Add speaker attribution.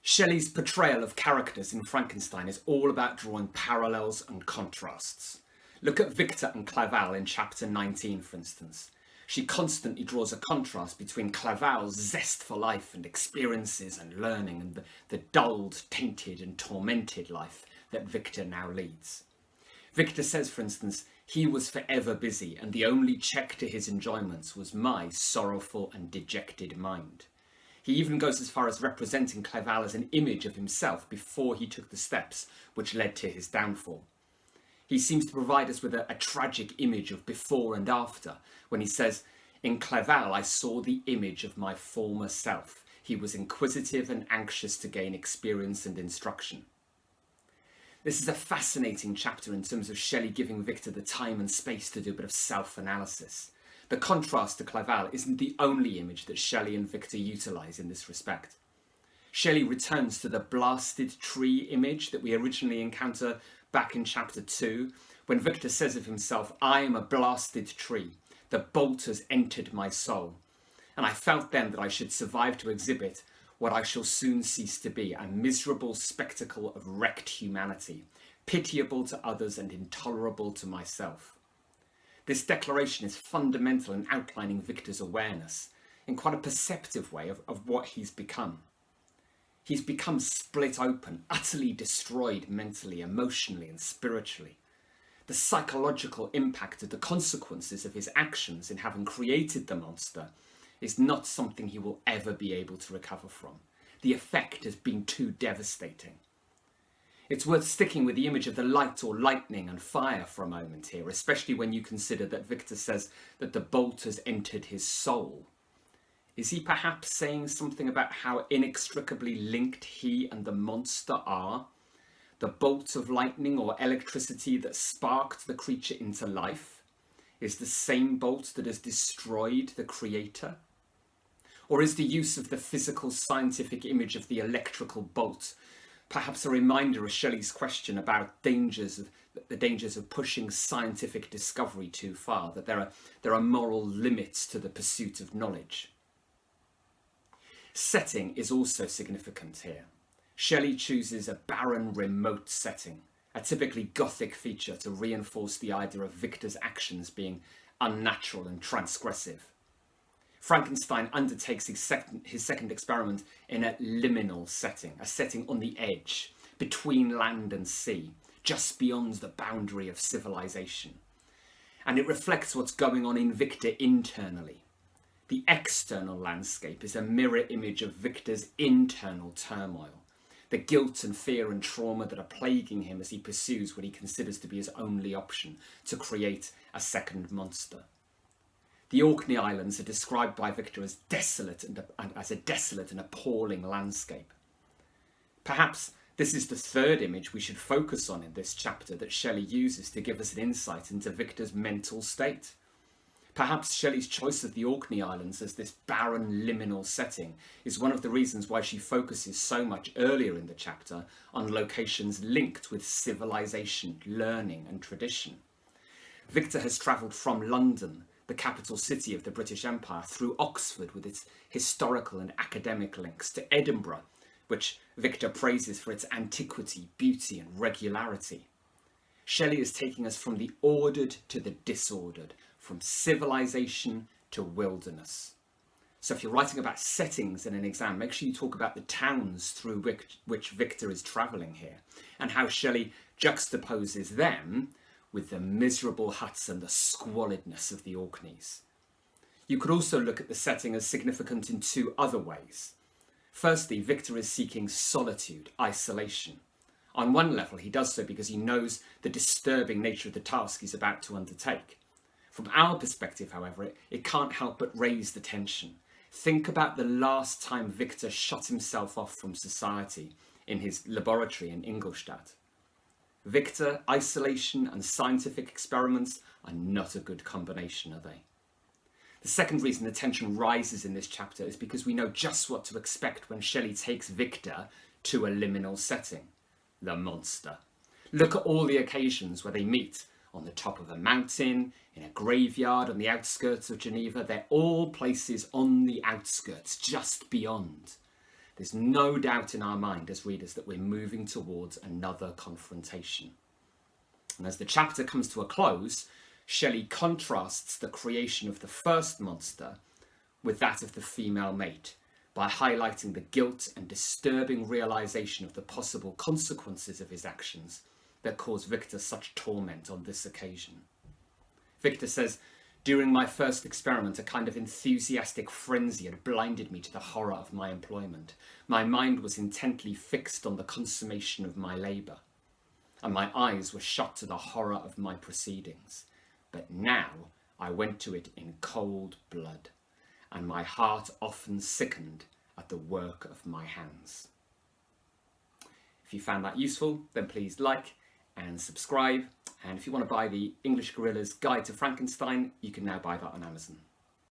Speaker 1: Shelley's portrayal of characters in Frankenstein is all about drawing parallels and contrasts. Look at Victor and Clerval in chapter 19, for instance. She constantly draws a contrast between Clerval's zest for life and experiences and learning and the dulled, tainted and tormented life that Victor now leads. Victor says, for instance, he was forever busy and the only check to his enjoyments was my sorrowful and dejected mind. He even goes as far as representing Clerval as an image of himself before he took the steps which led to his downfall. He seems to provide us with a tragic image of before and after when he says, "In Clerval I saw the image of my former self. He was inquisitive and anxious to gain experience and instruction." This is a fascinating chapter in terms of Shelley giving Victor the time and space to do a bit of self-analysis. The contrast to Clerval isn't the only image that Shelley and Victor utilise in this respect. Shelley returns to the blasted tree image that we originally encounter back in chapter 2, when Victor says of himself, "I am a blasted tree. The bolt has entered my soul. And I felt then that I should survive to exhibit what I shall soon cease to be, a miserable spectacle of wrecked humanity, pitiable to others and intolerable to myself." This declaration is fundamental in outlining Victor's awareness in quite a perceptive way of what he's become. He's become split open, utterly destroyed mentally, emotionally and spiritually. The psychological impact of the consequences of his actions in having created the monster is not something he will ever be able to recover from. The effect has been too devastating. It's worth sticking with the image of the light or lightning and fire for a moment here, especially when you consider that Victor says that the bolt has entered his soul. Is he perhaps saying something about how inextricably linked he and the monster are? The bolt of lightning or electricity that sparked the creature into life is the same bolt that has destroyed the creator? Or is the use of the physical scientific image of the electrical bolt perhaps a reminder of Shelley's question about the dangers of pushing scientific discovery too far, that there are moral limits to the pursuit of knowledge? Setting is also significant here. Shelley chooses a barren, remote setting, a typically Gothic feature to reinforce the idea of Victor's actions being unnatural and transgressive. Frankenstein undertakes his second experiment in a liminal setting, a setting on the edge, between land and sea, just beyond the boundary of civilization. And it reflects what's going on in Victor internally. The external landscape is a mirror image of Victor's internal turmoil, the guilt and fear and trauma that are plaguing him as he pursues what he considers to be his only option, to create a second monster. The Orkney Islands are described by Victor as a desolate and appalling landscape. Perhaps this is the third image we should focus on in this chapter that Shelley uses to give us an insight into Victor's mental state. Perhaps Shelley's choice of the Orkney Islands as this barren liminal setting is one of the reasons why she focuses so much earlier in the chapter on locations linked with civilization, learning and tradition. Victor has travelled from London, the capital city of the British Empire, through Oxford with its historical and academic links, to Edinburgh, which Victor praises for its antiquity, beauty and regularity. Shelley is taking us from the ordered to the disordered, from civilization to wilderness. So if you're writing about settings in an exam, make sure you talk about the towns through which Victor is travelling here, and how Shelley juxtaposes them with the miserable huts and the squalidness of the Orkneys. You could also look at the setting as significant in two other ways. Firstly, Victor is seeking solitude, isolation. On one level, he does so because he knows the disturbing nature of the task he's about to undertake. From our perspective, however, it can't help but raise the tension. Think about the last time Victor shut himself off from society in his laboratory in Ingolstadt. Victor, isolation and scientific experiments are not a good combination, are they? The second reason the tension rises in this chapter is because we know just what to expect when Shelley takes Victor to a liminal setting, the monster. Look at all the occasions where they meet, on the top of a mountain, in a graveyard on the outskirts of Geneva. They're all places on the outskirts, just beyond. There's no doubt in our mind as readers that we're moving towards another confrontation. And as the chapter comes to a close, Shelley contrasts the creation of the first monster with that of the female mate by highlighting the guilt and disturbing realization of the possible consequences of his actions that caused Victor such torment on this occasion. Victor says, "During my first experiment, a kind of enthusiastic frenzy had blinded me to the horror of my employment. My mind was intently fixed on the consummation of my labour, and my eyes were shut to the horror of my proceedings. But now I went to it in cold blood, and my heart often sickened at the work of my hands." If you found that useful, then please like and subscribe. And if you want to buy the English Gorilla's Guide to Frankenstein, you can now buy that on Amazon.